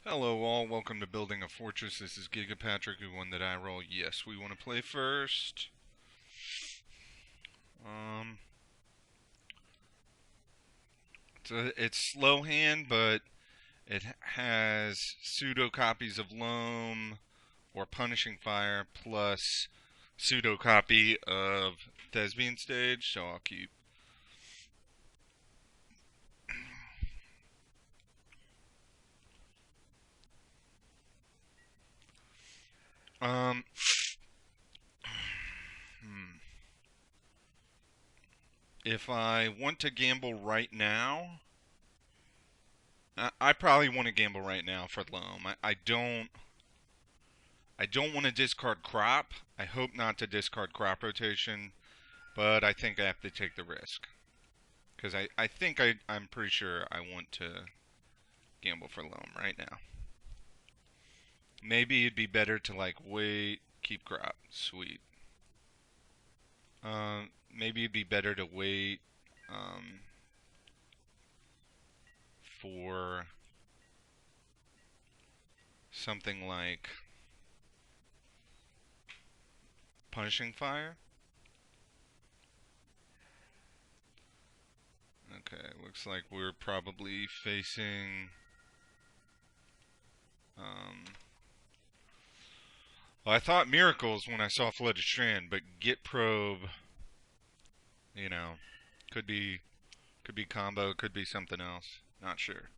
Hello all, welcome to Building a Fortress. This is Gigapatrick. Who won that I roll? Yes, we want to play first. Um, it's slow hand, but it has pseudo copies of Loam or Punishing Fire plus pseudo copy of Thespian Stage, so I'll keep. Um, hmm. If I want to gamble right now, I probably want to gamble right now for Loam. I don't want to discard crop. I hope not to discard crop rotation, but I think I have to take the risk. Because I think I'm pretty sure I want to gamble for loam right now. Maybe it'd be better to like wait, keep crop. Sweet. Maybe it'd be better to wait um, for something like punishing fire. Okay, looks like we're probably facing um, well, I thought miracles when I saw Flooded Strand, but Git Probe, you know, could be combo, could be something else. Not sure.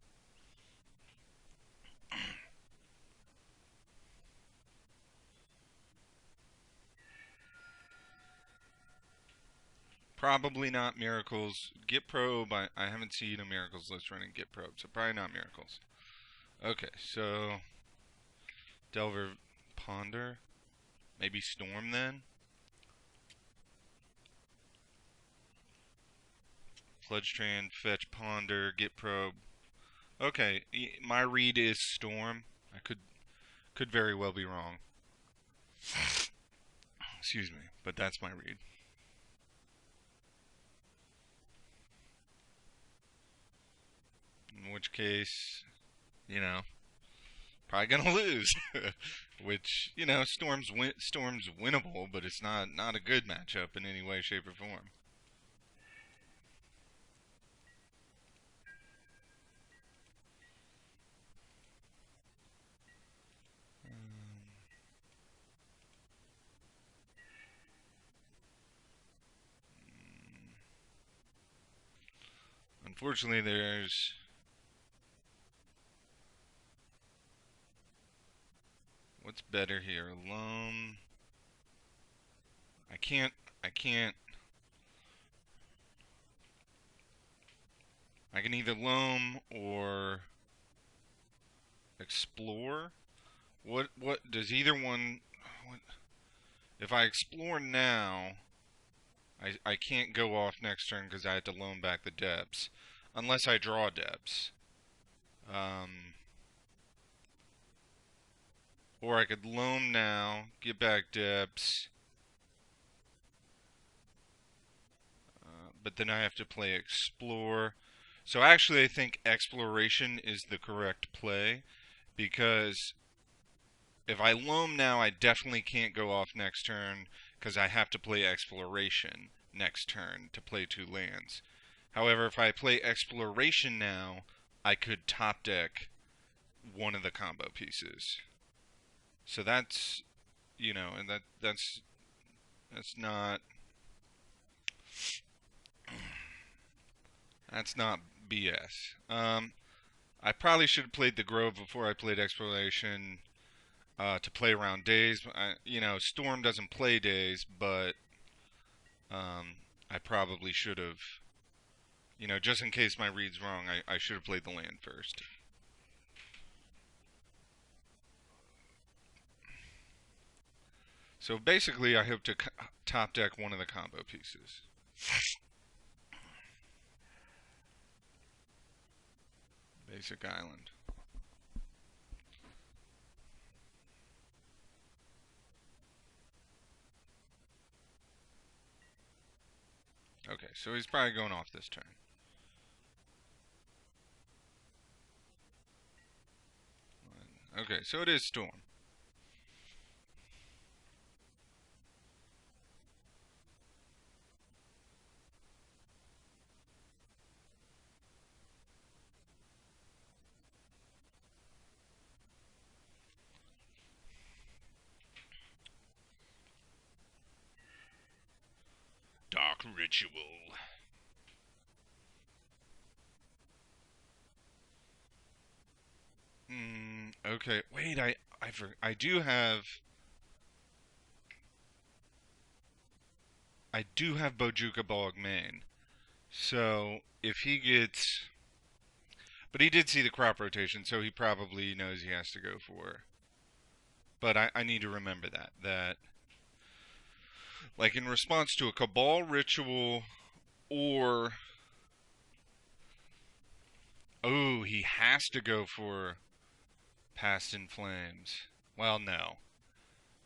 Probably not miracles. Git Probe, I haven't seen a miracles list running Git Probe, so probably not miracles. Okay, so Delver Ponder. Maybe Storm then? Floodstrand, Fetch Ponder, Git Probe. Okay, my read is Storm. I could very well be wrong. Excuse me, but that's my read. In which case, you know, probably gonna lose. Which Storm's winnable, but it's not a good matchup in any way, shape, or form. Unfortunately, there's what's better here, loam. I can't. I can't. I can either loam or explore. What does either one? What, if I explore now, I can't go off next turn because I had to loan back the depths, unless I draw depths. Um, or I could loam now, get back depths, but then I have to play explore. So actually, I think exploration is the correct play because if I loam now, I definitely can't go off next turn because I have to play exploration next turn to play two lands. However, if I play exploration now, I could top deck one of the combo pieces. So that's and that's not that's not BS. I probably should have played the Grove before I played Exploration to play around days. Storm doesn't play days, but um, I probably should have. Just in case my read's wrong, I should have played the land first. So basically, I hope to top deck one of the combo pieces. Basic Island. Okay, so he's probably going off this turn. Okay, so it is Storm. Dark Ritual. Okay. Wait, I do have Bojuka Bog Main. So if he gets, but he did see the crop rotation, so he probably knows he has to go for. But I need to remember that like in response to a Cabal ritual or oh, he has to go for Past in Flames. Well, no,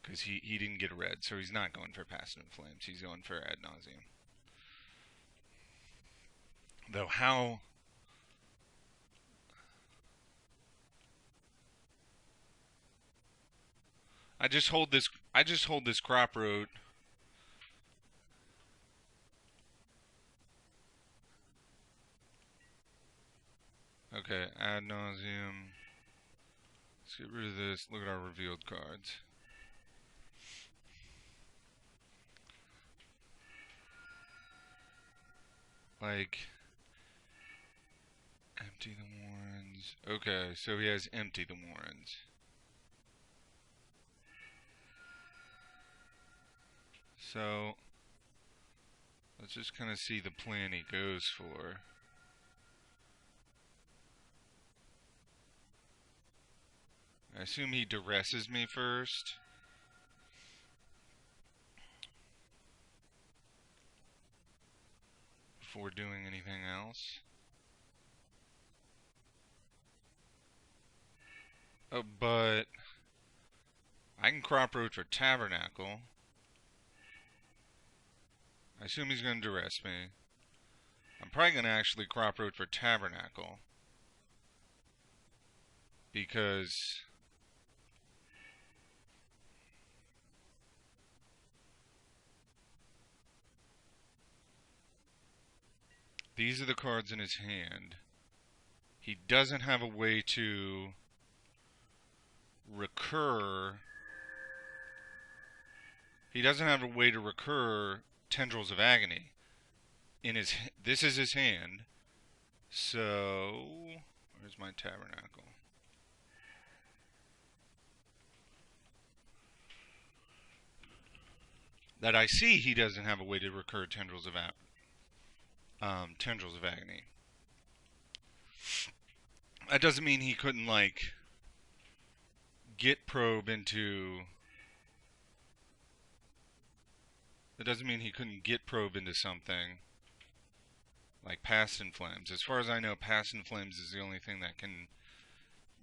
because he didn't get a red, so he's not going for Past in Flames. He's going for Ad Nauseam. Though how I just hold this crop road. Okay, Ad Nauseam. Let's get rid of this. Look at our revealed cards. Like empty the Warrens. Okay, so he has empty the Warrens. So let's just kind of see the plan he goes for. I assume he duresses me first. Before doing anything else. Oh, but I can crop road for Tabernacle. I assume he's going to duress me. I'm probably going to actually crop road for Tabernacle. Because these are the cards in his hand. He doesn't have a way to recur. He doesn't have a way to recur Tendrils of Agony. This is his hand. So where's my Tabernacle? That I see he doesn't have a way to recur Tendrils of Agony. That doesn't mean he couldn't like get probe into. It doesn't mean he couldn't get probe into something like Past in Flames. As far as I know, Past in Flames is the only thing that can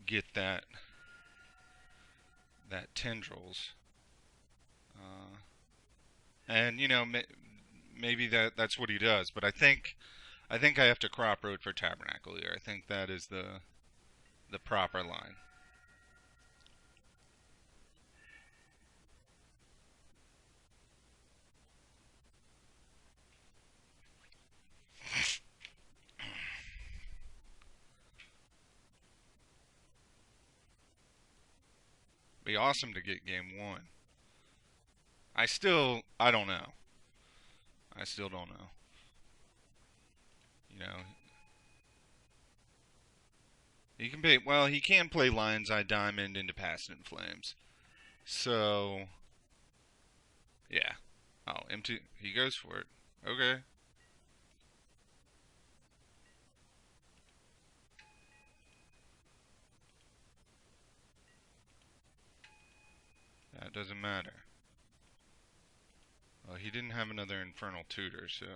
get that tendrils. And you know, maybe that's what he does. But I think I have to crop road for Tabernacle here. I think that is the proper line. Be awesome to get game one. I don't know. I still don't know. You know, he can play. Well, he can play Lion's Eye Diamond into Past in Flames. So, yeah. Oh, empty. He goes for it. Okay. That doesn't matter. Well, he didn't have another Infernal Tutor, so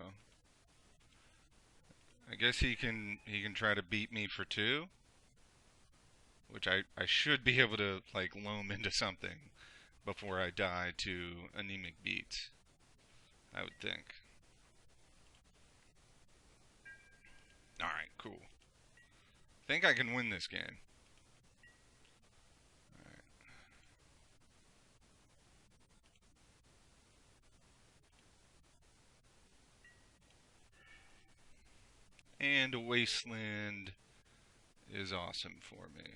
I guess he can try to beat me for two, which I should be able to like loam into something before I die to Anemic Beats. I would think. All right, cool. Think I can win this game. And a wasteland is awesome for me.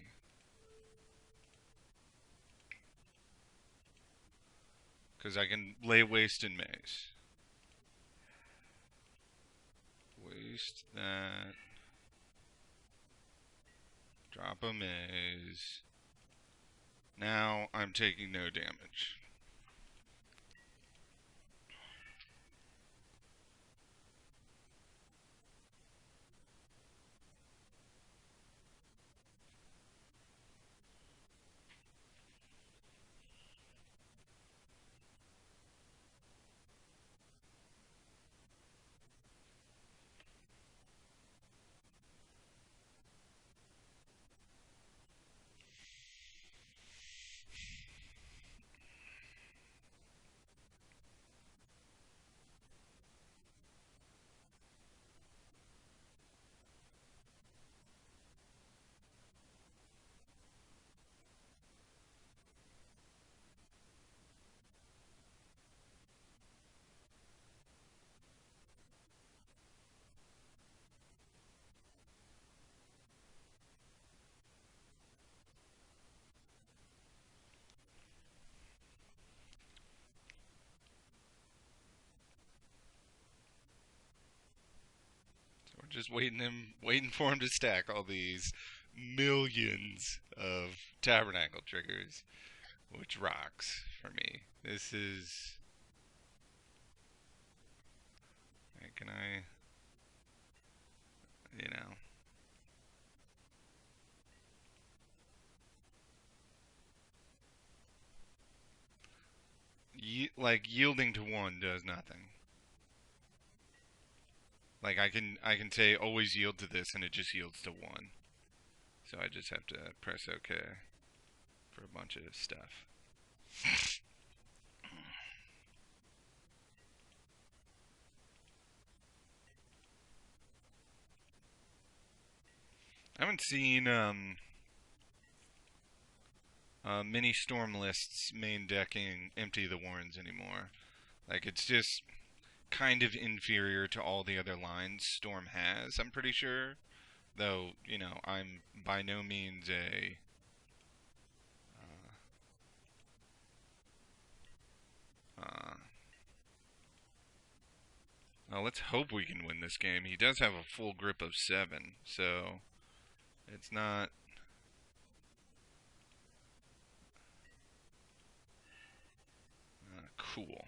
Because I can lay waste in maze. Waste that. Drop a maze. Now I'm taking no damage. So we're just waiting for him to stack all these millions of tabernacle triggers, which rocks for me. This is. Can I? You know. Like yielding to one does nothing. Like I can say always yield to this and it just yields to one. So I just have to press OK for a bunch of stuff. I haven't seen mini storm lists main decking empty the warrens anymore. Like it's just kind of inferior to all the other lines Storm has, I'm pretty sure. Though, I'm by no means a uh, well, let's hope we can win this game. He does have a full grip of 7, so it's not cool.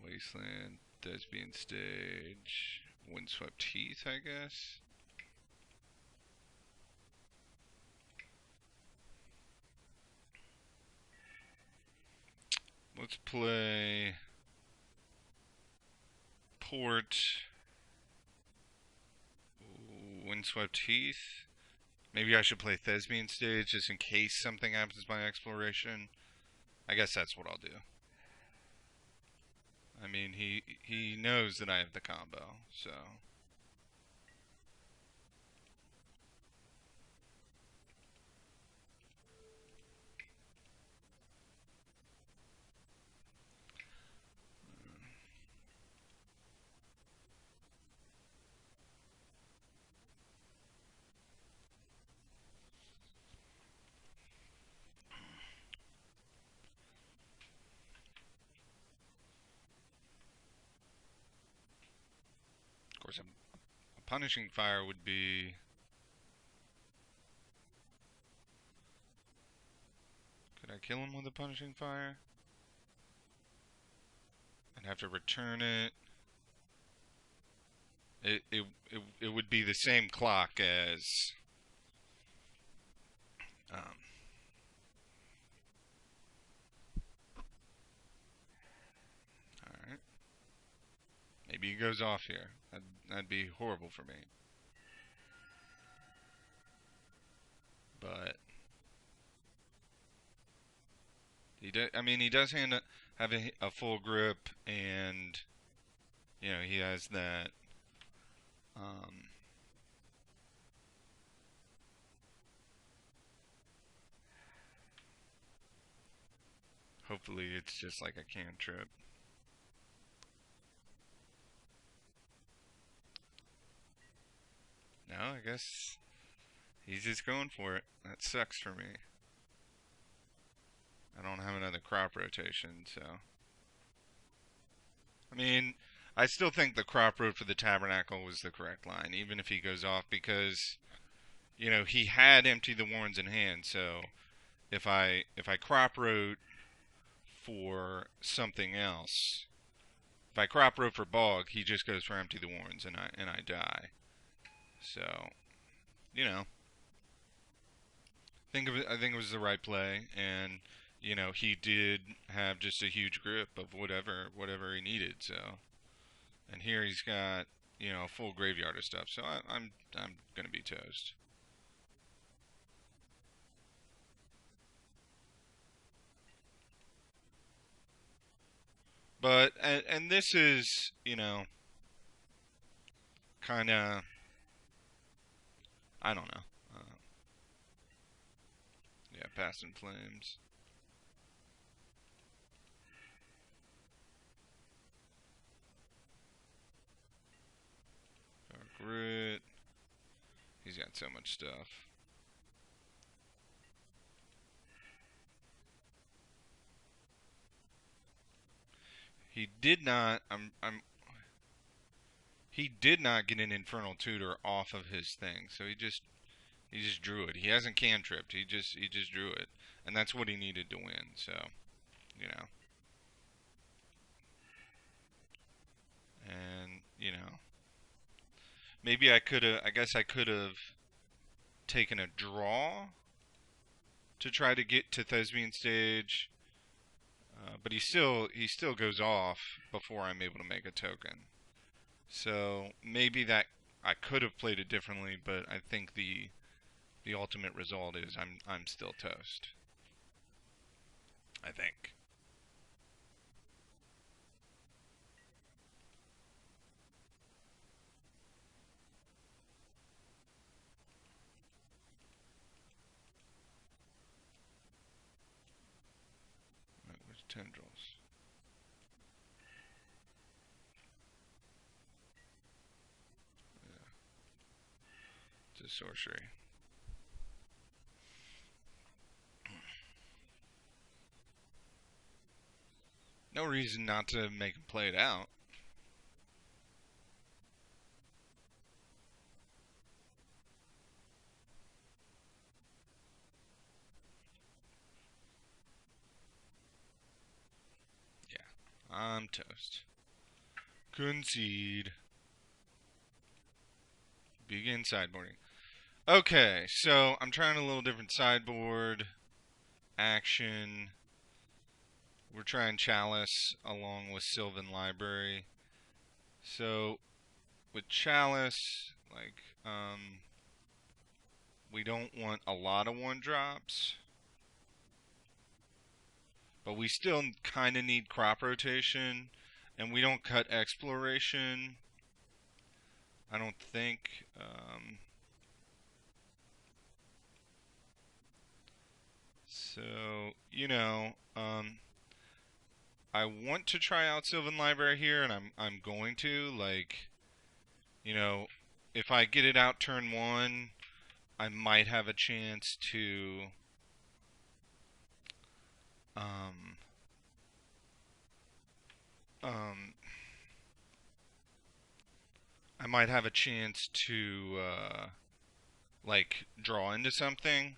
Wasteland, Thespian Stage, Windswept Heath, I guess. Let's play Port, Windswept Heath. Maybe I should play Thespian Stage just in case something happens by exploration. I guess that's what I'll do. I mean, he knows that I have the combo, so. Of course, a punishing fire would be. Could I kill him with a punishing fire? I'd have to return it. It would be the same clock as. Um, Alright. Maybe he goes off here. That'd be horrible for me. But I mean, he does have a full grip, and he has that. Um, Hopefully, it's just like a cantrip. I guess he's just going for it. That sucks for me. I don't have another crop rotation, so. I mean, I still think the crop road for the Tabernacle was the correct line, even if he goes off, because, he had Empty the Warrens in hand, so if I crop road for something else, if I crop road for Bog, he just goes for Empty the Warrens and I die. So, you know, I think it was the right play, and he did have just a huge grip of whatever he needed. So, and here he's got a full graveyard of stuff. So I'm gonna be toast. But and this is kind of, I don't know. Yeah, Past in Flames. Grit. He's got so much stuff. He did not. He did not get an Infernal Tutor off of his thing, so he just drew it. He hasn't cantripped. He just drew it, and that's what he needed to win. So you know, and maybe I could have. I guess I could have taken a draw to try to get to Thespian stage, but he still goes off before I'm able to make a token. So maybe that I could have played it differently, but I think the ultimate result is I'm still toast. I think. Where's tendrils? It's a sorcery. No reason not to make him play it out. Yeah, I'm toast. Concede. Begin sideboarding. Okay, so I'm trying a little different sideboard action. We're trying Chalice along with Sylvan Library. So with Chalice, like, we don't want a lot of one drops, but we still kind of need crop rotation, and we don't cut exploration. I don't think. So I want to try out Sylvan Library here, and I'm going to, like, if I get it out turn one, I might have a chance to um um I might have a chance to like draw into something.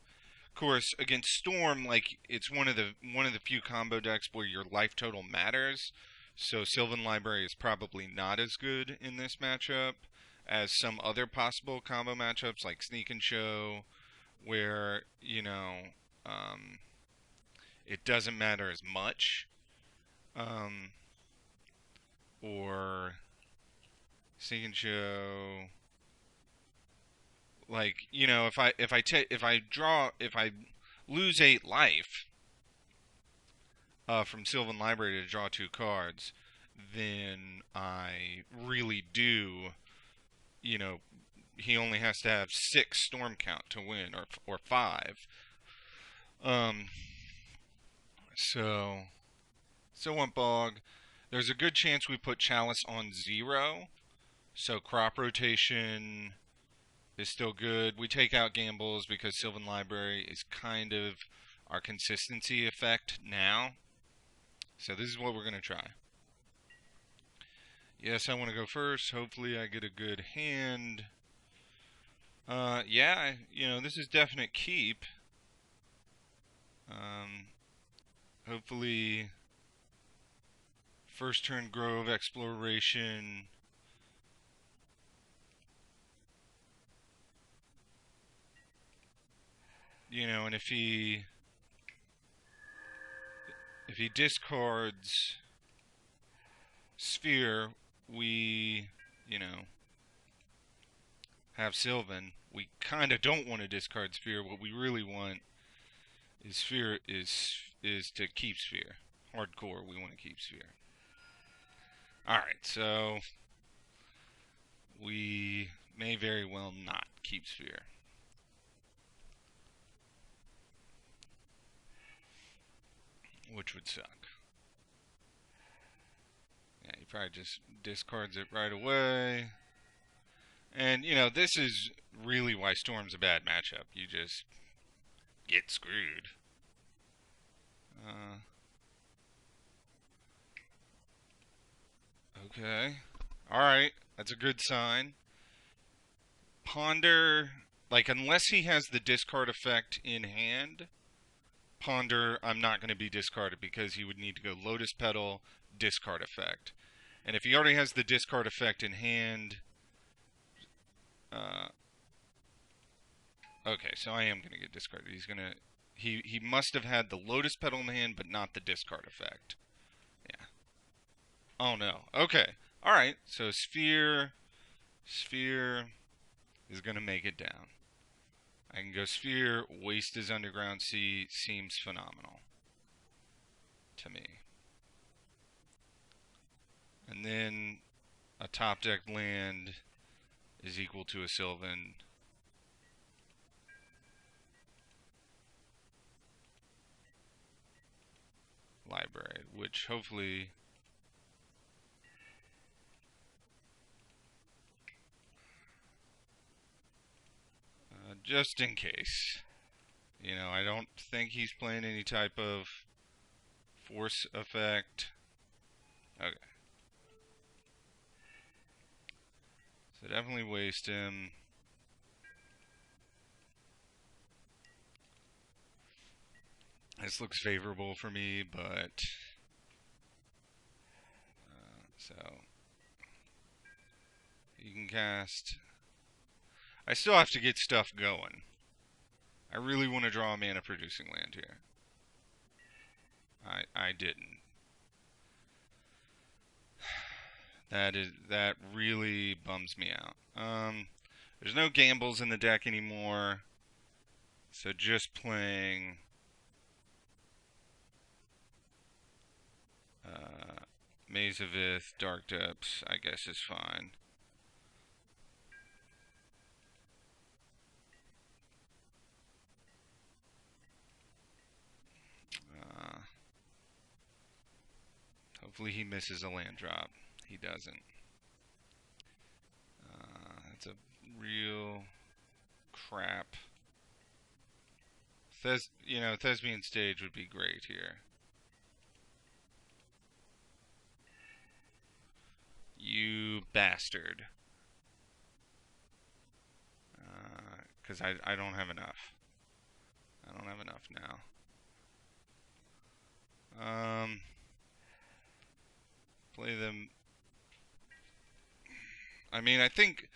Of course, against Storm, like, it's one of the few combo decks where your life total matters. So Sylvan Library is probably not as good in this matchup as some other possible combo matchups like Sneak and Show, where it doesn't matter as much, um, or Sneak and Show. Like, if I lose 8 life from Sylvan Library to draw 2 cards, then I really do. You know, he only has to have 6 storm count to win, or 5. Um, so want Bog. There's a good chance we put Chalice on 0. So crop rotation is still good. We take out gambles because Sylvan Library is kind of our consistency effect now. So this is what we're going to try. Yes, I want to go first. Hopefully I get a good hand. Yeah, this is definite keep. Hopefully first turn Grove Exploration. And if he discards Sphere, we, have Sylvan. We kind of don't want to discard Sphere. What we really want is Sphere is to keep Sphere. Hardcore, we want to keep Sphere. Alright, so we may very well not keep Sphere. Which would suck. Yeah, he probably just discards it right away. And, this is really why Storm's a bad matchup. You just get screwed. Okay. Alright, that's a good sign. Ponder, unless he has the discard effect in hand, Ponder, I'm not going to be discarded because he would need to go Lotus Petal, discard effect. And if he already has the discard effect in hand, okay, so I am going to get discarded. He must have had the Lotus Petal in hand, but not the discard effect. Yeah. Oh no. Okay. All right. So Sphere is going to make it down. I can go Sphere, waste his Underground Sea, seems phenomenal to me. And then a top deck land is equal to a Sylvan. Library, which hopefully just in case. I don't think he's playing any type of force effect. Okay. So definitely waste him. This looks favorable for me, but so you can cast. I still have to get stuff going. I really want to draw a mana producing land here. I didn't. That really bums me out. There's no gambles in the deck anymore, so just playing Maze of Ith, Dark Depths, I guess is fine. Hopefully he misses a land drop. He doesn't. That's a real crap. Thespian Stage would be great here. You bastard. Because I don't have enough. I don't have enough now. Play them. I mean, I think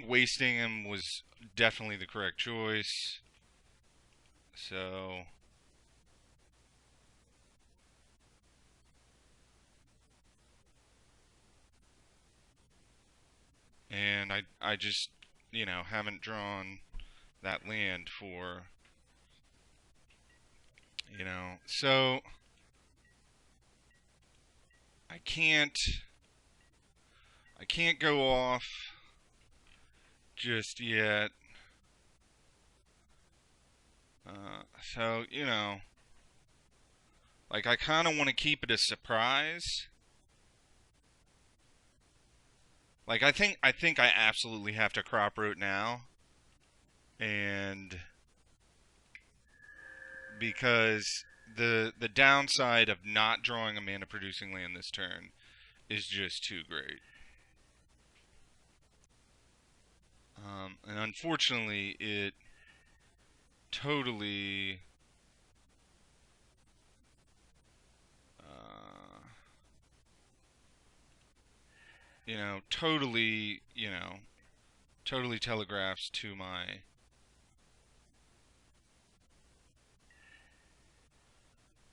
wasting him was definitely the correct choice. So and I just, haven't drawn that land for, so I can't go off just yet. So, I kind of want to keep it a surprise. I think I absolutely have to crop root now. and because the downside of not drawing a mana producing land this turn is just too great. And unfortunately, it totally totally, totally telegraphs to my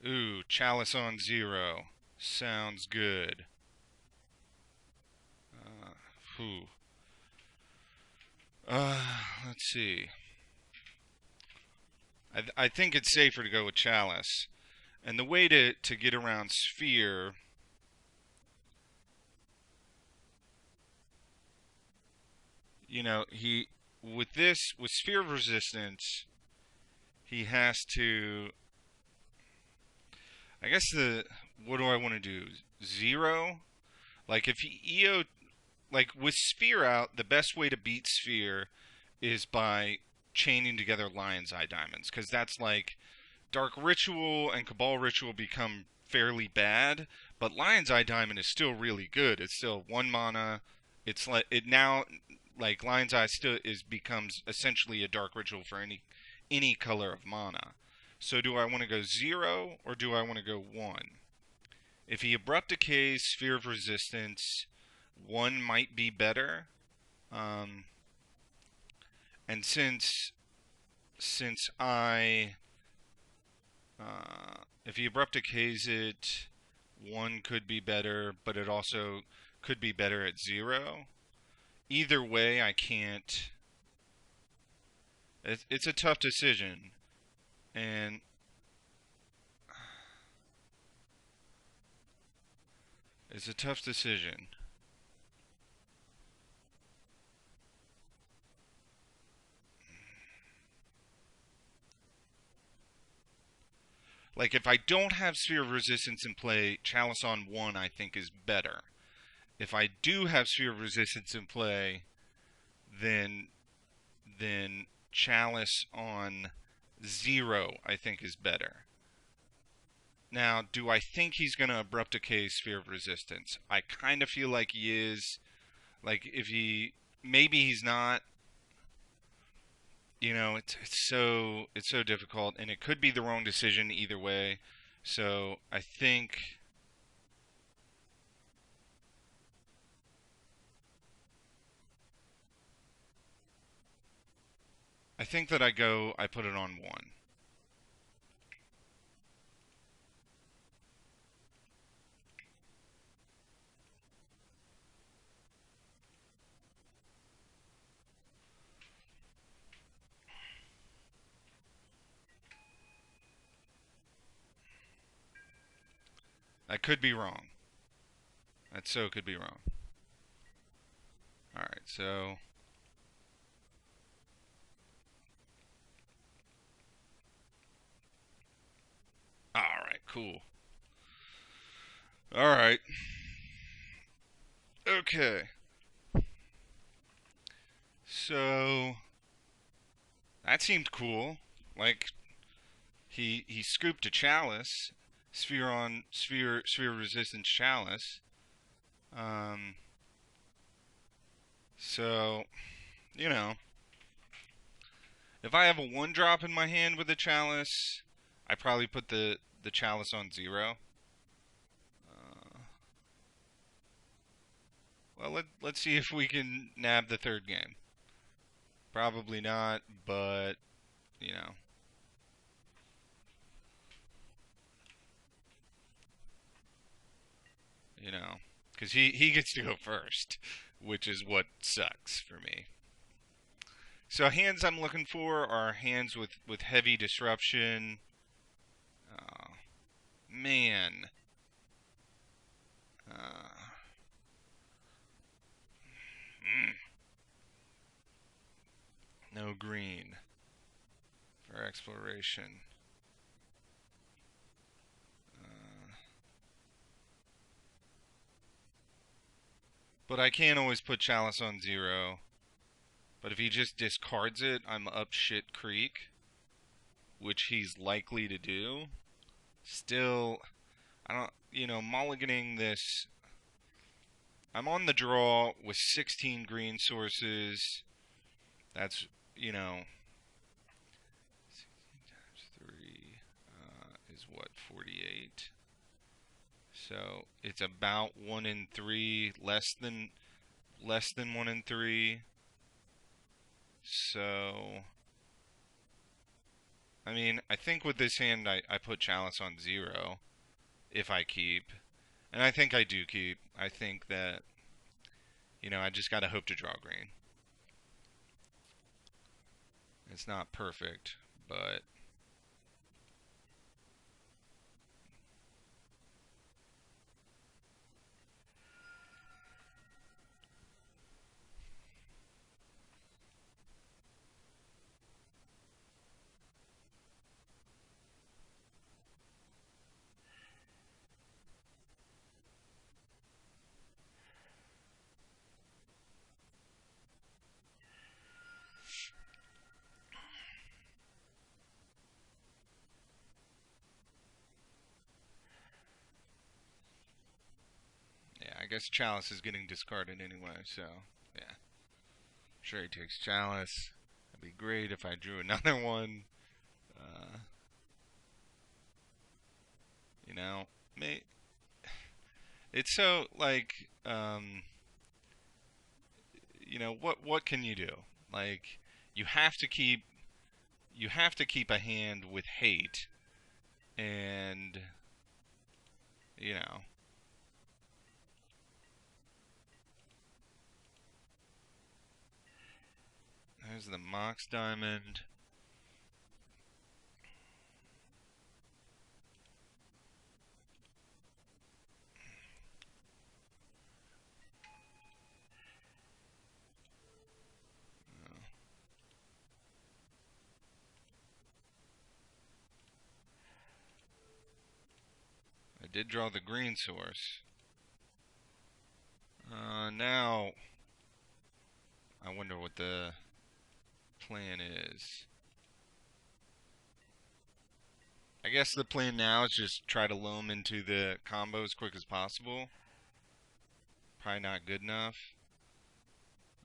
ooh, Chalice on 0. Sounds good. Whew. Let's see. I think it's safer to go with Chalice. And the way to get around Sphere, with Sphere of Resistance, he has to, I guess what do I want to do? 0? Like if he EO, like with Sphere out, the best way to beat Sphere is by chaining together Lion's Eye Diamonds, because that's like Dark Ritual and Cabal Ritual become fairly bad, but Lion's Eye Diamond is still really good. It's still 1 mana. It's like it now, like Lion's Eye still becomes essentially a Dark Ritual for any color of mana. So do I want to go 0 or do I want to go 1? If he Abrupt Decays Sphere of Resistance, 1 might be better. And since I if he Abrupt Decays it, 1 could be better, but it also could be better at 0. Either way, I can't. It's a tough decision, and it's a tough decision. Like, if I don't have Sphere of Resistance in play, Chalice on 1 I think is better. If I do have Sphere of Resistance in play, then Chalice on 0 I think is better. Now, do I think he's going to Abrupt Decay Sphere of Resistance? I kind of feel like he is. Like, maybe he's not. It's so difficult, and it could be the wrong decision either way. So I think that I put it on 1. I could be wrong. That so could be wrong. Alright, so alright, cool. Alright. Okay. So that seemed cool. Like he scooped a Chalice, sphere resistance Chalice. So if I have a 1-drop in my hand with a Chalice, I probably put the Chalice on 0. Well, let's see if we can nab the 3rd game. Probably not, but you know. Because he gets to go first, which is what sucks for me. So hands I'm looking for are hands with heavy disruption. Oh, man. Mm, no green for exploration. But I can't always put Chalice on 0. But if he just discards it, I'm up shit creek, which he's likely to do. Still, I don't, mulliganing this. I'm on the draw with 16 green sources. That's, you know, 16 times 3 is what, 48? So it's about 1 in 3, less than 1 in 3. So, I mean, I think with this hand, I put Chalice on 0 if I keep. And I think I do keep. I think that, I just got to hope to draw green. It's not perfect, but yeah, I guess Chalice is getting discarded anyway, so yeah. Sure, he takes Chalice. That'd be great if I drew another one. Uh, you know, may it's so like what can you do? Like you have to keep a hand with hate, and you know there's the Mox Diamond. I did draw the green source. Now I wonder what the plan is. I guess the plan now is just try to loam into the combo as quick as possible. Probably not good enough.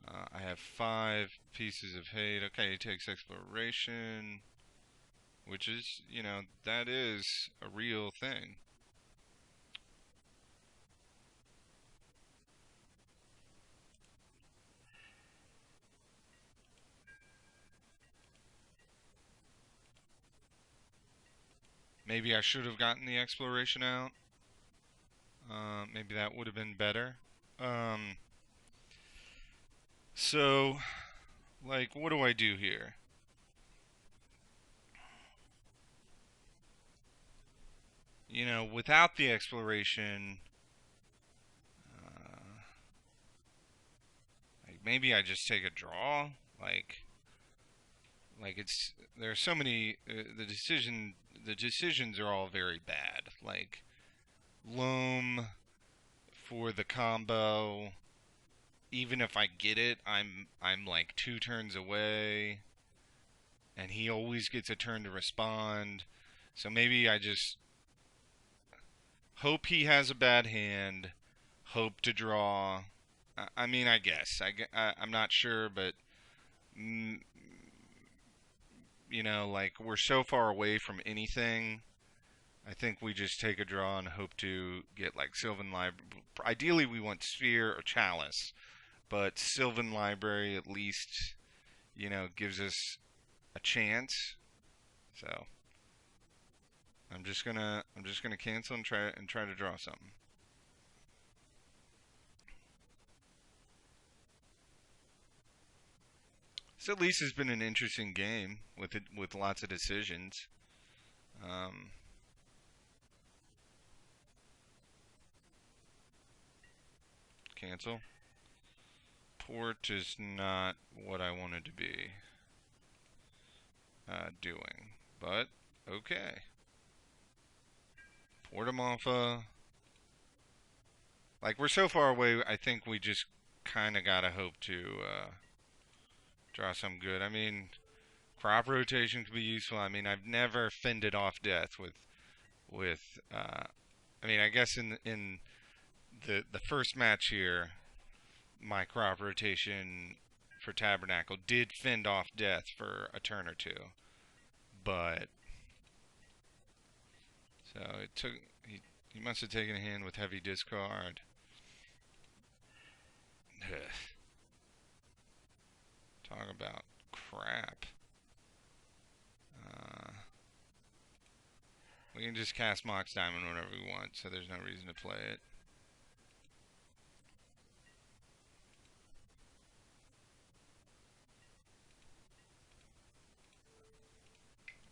I have 5 pieces of hate. Okay, he takes exploration, which is, that is a real thing. Maybe I should have gotten the exploration out. Maybe that would have been better. Um, so, like, what do I do here? Without the exploration, uh, like maybe I just take a draw. Like it's there's so many the decisions are all very bad. Like loam for the combo. Even if I get it, I'm like 2 turns away, and he always gets a turn to respond. So maybe I just hope he has a bad hand, hope to draw. I mean, I guess I'm not sure, but mm, like we're so far away from anything. I think we just take a draw and hope to get like Sylvan Library. Ideally, we want Sphere or Chalice, but Sylvan Library at least, gives us a chance. So I'm just gonna cancel and try to draw something. So at least it's been an interesting game with lots of decisions. Um, Cancel. Port is not what I wanted to be doing, but okay. Port him off. Like we're so far away. I think we just kind of gotta hope to Draw some good. I mean, crop rotation could be useful. I mean, I've never fended off death with. I mean, I guess in the first match here, my crop rotation for Tabernacle did fend off death for a turn or two, but so it took. He must have taken a hand with heavy discard. Talk about crap. Uh, we can just cast Mox Diamond whenever we want, so there's no reason to play it.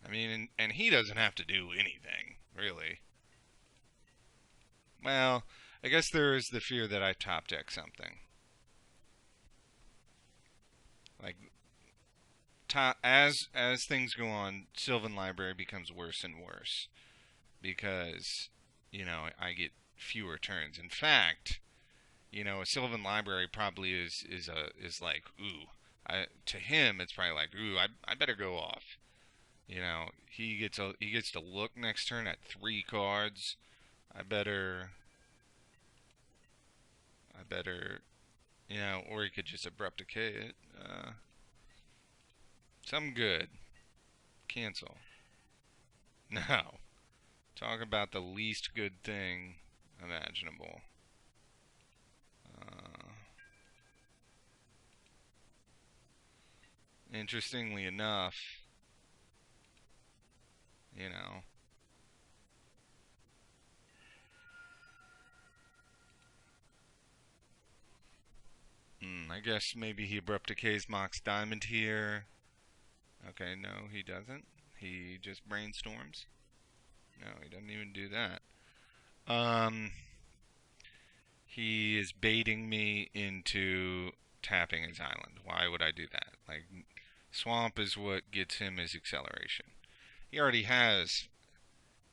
I mean, and he doesn't have to do anything, really. Well, I guess there is the fear that I top deck something. Like, as things go on, Sylvan Library becomes worse and worse because, I get fewer turns. In fact, a Sylvan Library probably is like, ooh. To him, it's probably like, ooh, I better go off. He gets to look next turn at 3 cards. I better, or he could just abrupt decay it. Some good. Cancel. No. Talk about the least good thing imaginable. Interestingly enough, you know, I guess maybe he abrupt decays Mox Diamond here. Okay, no, he doesn't. He just brainstorms. No, he doesn't even do that. He is baiting me into tapping his island. Why would I do that? Like, swamp is what gets him his acceleration. He already has.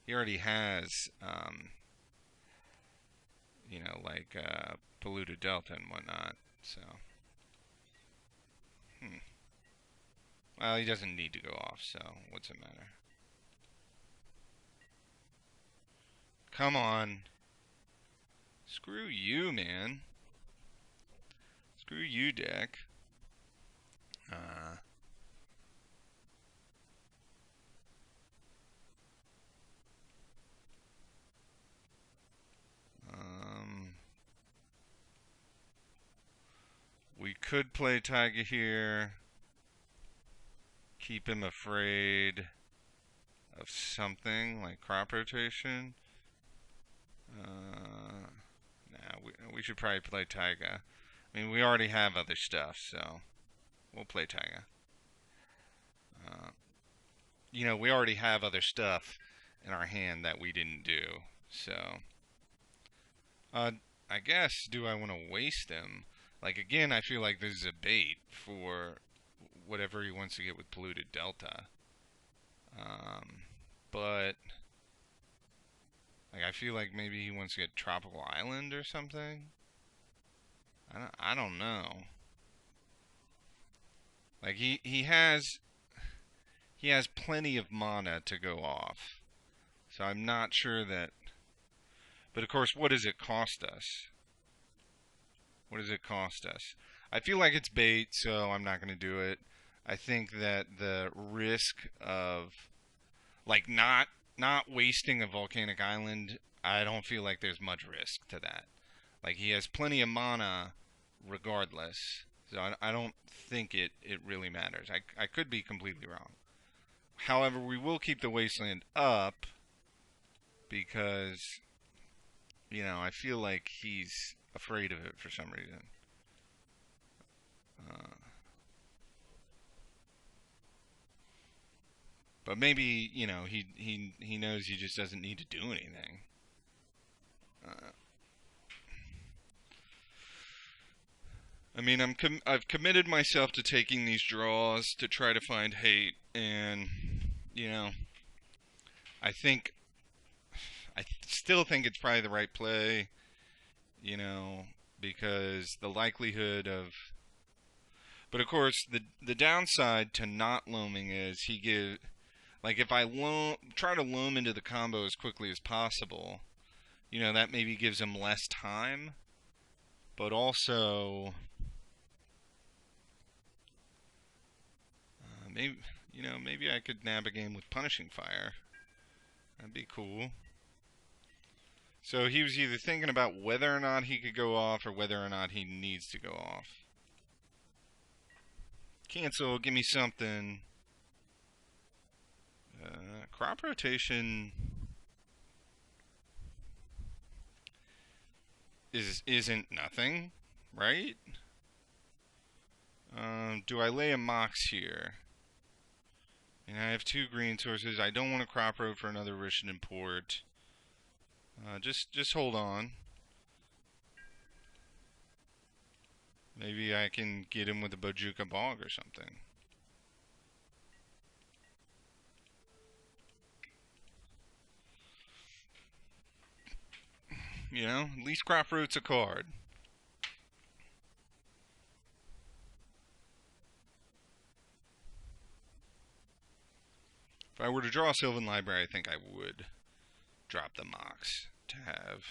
He already has. Like polluted delta and whatnot. So, well, he doesn't need to go off. So, what's it matter? Come on. Screw you, man. Screw you, deck. Uh, um, we could play Taiga here. Keep him afraid of something like crop rotation. We should probably play Taiga. I mean, we already have other stuff, so we'll play Taiga. We already have other stuff in our hand that we didn't do, so. I guess, do I want to waste him? Like, again, I feel like this is a bait for whatever he wants to get with polluted delta. But like, I feel like maybe he wants to get tropical island or something. I don't know. Like, he has plenty of mana to go off. So I'm not sure that. But of course, what does it cost us? What does it cost us? I feel like it's bait, so I'm not going to do it. I think that the risk of like not wasting a volcanic island, I don't feel like there's much risk to that. Like, he has plenty of mana regardless, so I don't think it really matters. I could be completely wrong. However, we will keep the wasteland up because I feel like he's afraid of it for some reason. Uh, but maybe he knows he just doesn't need to do anything. Uh, I mean, I've committed myself to taking these draws to try to find hate, and I think I still think it's probably the right play. You know, because the likelihood of But of course, the downside to not loaming is he give like if I try to loam into the combo as quickly as possible, that maybe gives him less time, but also maybe I could nab a game with Punishing Fire. That'd be cool. So he was either thinking about whether or not he could go off or whether or not he needs to go off. Cancel, give me something. Crop rotation isn't nothing, right? Do I lay a Mox here? And I have 2 green sources. I don't want to crop road for another Rishadan Port. Just hold on. Maybe I can get him with a Bojuka Bog or something. At least crop road's a card. If I were to draw a Sylvan Library, I think I would drop the Mox to have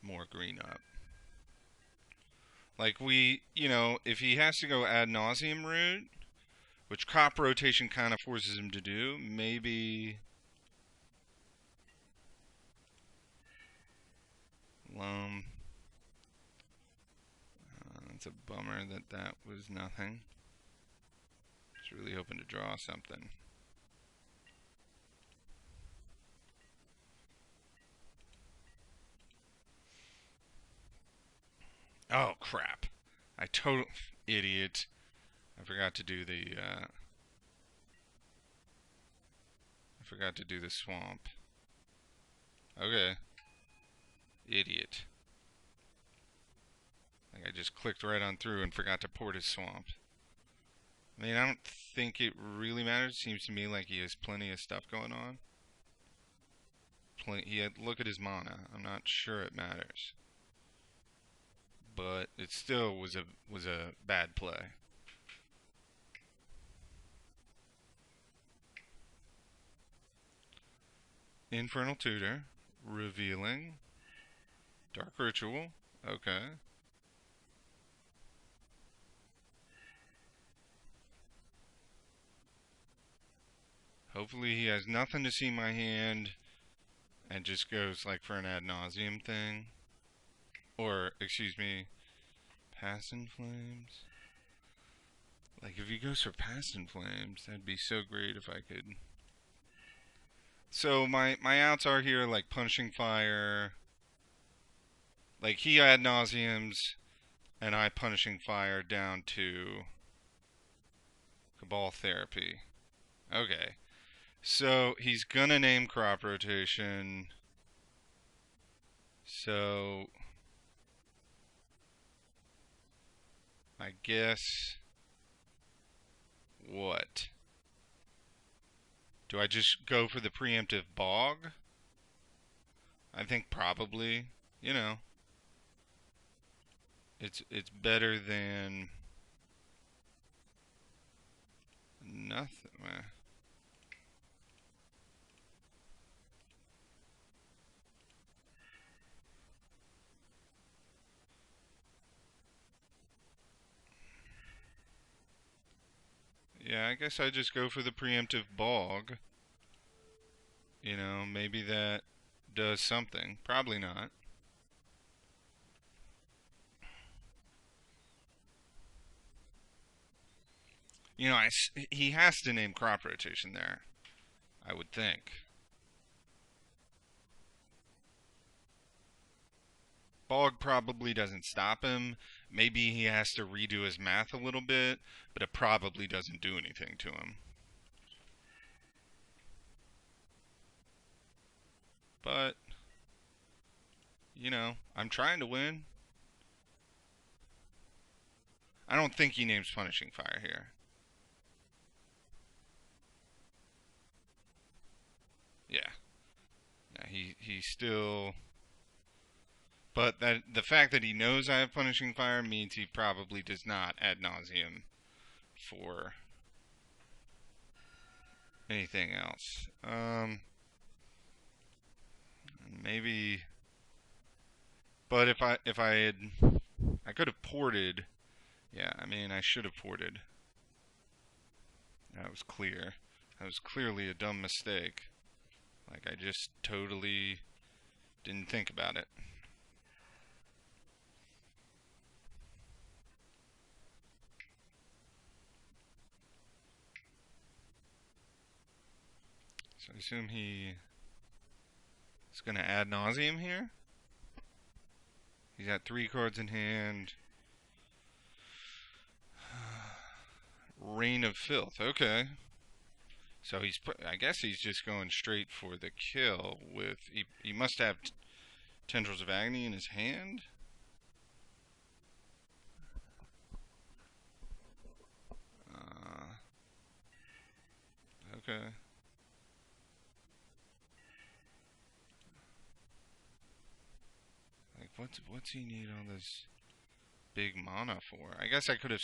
more green up. Like if he has to go ad nauseum route, which crop rotation kind of forces him to do, maybe loam. It's a bummer that was nothing. Just really hoping to draw something. Oh crap! I total idiot. I forgot to do the swamp. Okay. Idiot. Like I just clicked right on through and forgot to port his swamp. I mean, I don't think it really matters. It seems to me like he has plenty of stuff going on. Look at his mana. I'm not sure it matters. But it still was a bad play. Infernal Tutor, Revealing, Dark Ritual, okay. Hopefully he has nothing to see my hand and just goes like for an ad nauseum thing. Or, excuse me, Past in Flames. Like if he goes for Past in Flames, that'd be so great if I could. So my outs are here like Punishing Fire. Like he ad nauseums and I Punishing Fire down to Cabal Therapy. Okay. So he's gonna name crop rotation. So I guess what? Do I just go for the preemptive bog? I think probably, it's better than nothing. Yeah, I guess I just go for the preemptive bog. Maybe that does something. Probably not. He has to name crop rotation there, I would think. Bog probably doesn't stop him. Maybe he has to redo his math a little bit, but it probably doesn't do anything to him. But, I'm trying to win. I don't think he names Punishing Fire here. Yeah. He still But that the fact that he knows I have punishing fire means he probably does not ad nauseum for anything else. Maybe, but if I had, I could have ported. Yeah, I mean I should have ported. That was clear. That was clearly a dumb mistake. Like I just totally didn't think about it. So I assume he is going to ad nauseum here. He's got 3 cards in hand. Rain of Filth. Okay. So I guess he's just going straight for the kill with. He must have Tendrils of Agony in his hand. Okay. Like, what's he need all this big mana for? I guess I could have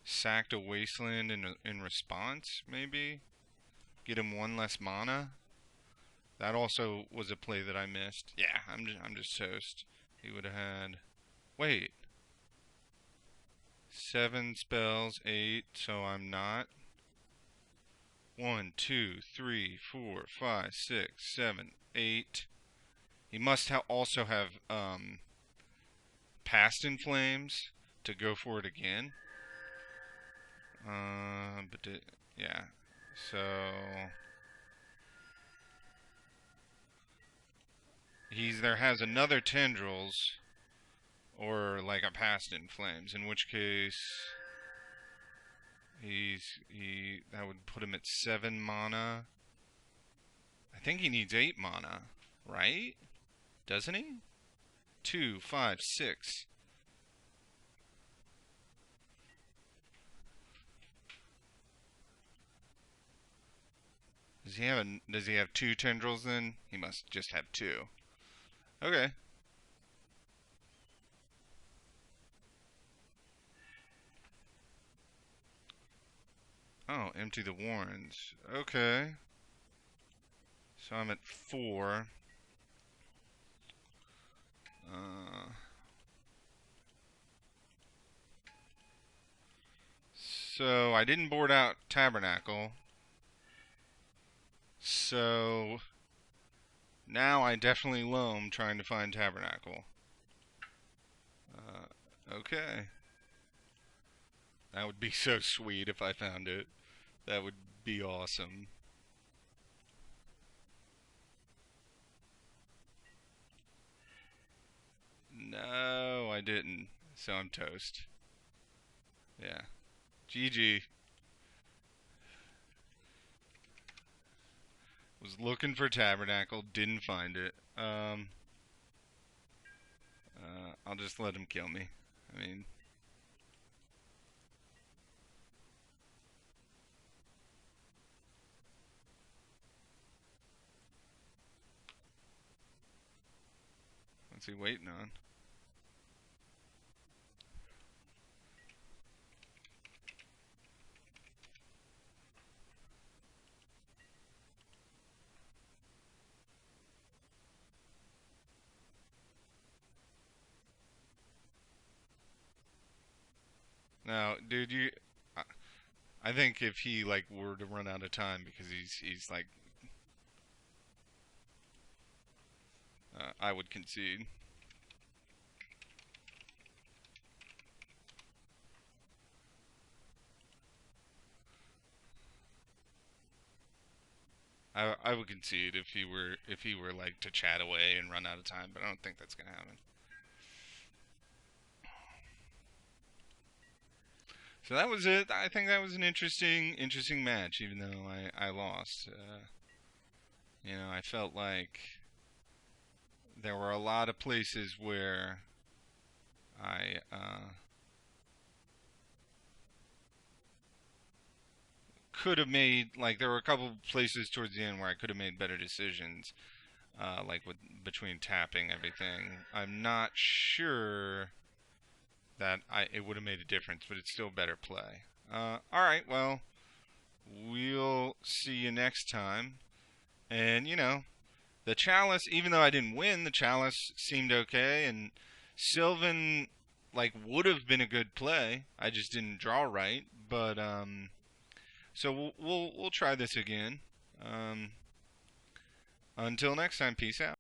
sacked a Wasteland in response, maybe? Get him 1 less mana? That also was a play that I missed. Yeah, I'm just toast. He would have had. Wait. 7 spells, 8, so I'm not. 1, 2, 3, 4, 5, 6, 7, 8. He must also have Past in Flames to go for it again. Yeah. So he either has another Tendrils or like a Past in Flames, in which case that would put him at 7 mana. I think he needs 8 mana, right? Doesn't he? 2, 5, 6. Does he have 2 Tendrils then? He must just have 2. Okay. Oh, empty the warrens. Okay. So I'm at 4. So I didn't board out Tabernacle. So now I definitely loam trying to find Tabernacle. Okay. That would be so sweet if I found it. That would be awesome. No, I didn't. So I'm toast. Yeah. GG. Was looking for Tabernacle, didn't find it. I'll just let him kill me. I mean, what's he waiting on? Now, dude, I think if he like were to run out of time because he's like, I would concede. I would concede if he were like to chat away and run out of time, but I don't think that's gonna happen. So that was it. I think that was an interesting match, even though I lost. I felt like there were a lot of places where I could have made, like, there were a couple places towards the end where I could have made better decisions. like with between tapping everything. I'm not sure that it would have made a difference, but it's still better play. All right, well, we'll see you next time. And the Chalice, even though I didn't win, the Chalice seemed okay, and Sylvan like would have been a good play. I just didn't draw right, but so we'll try this again. Until next time, peace out.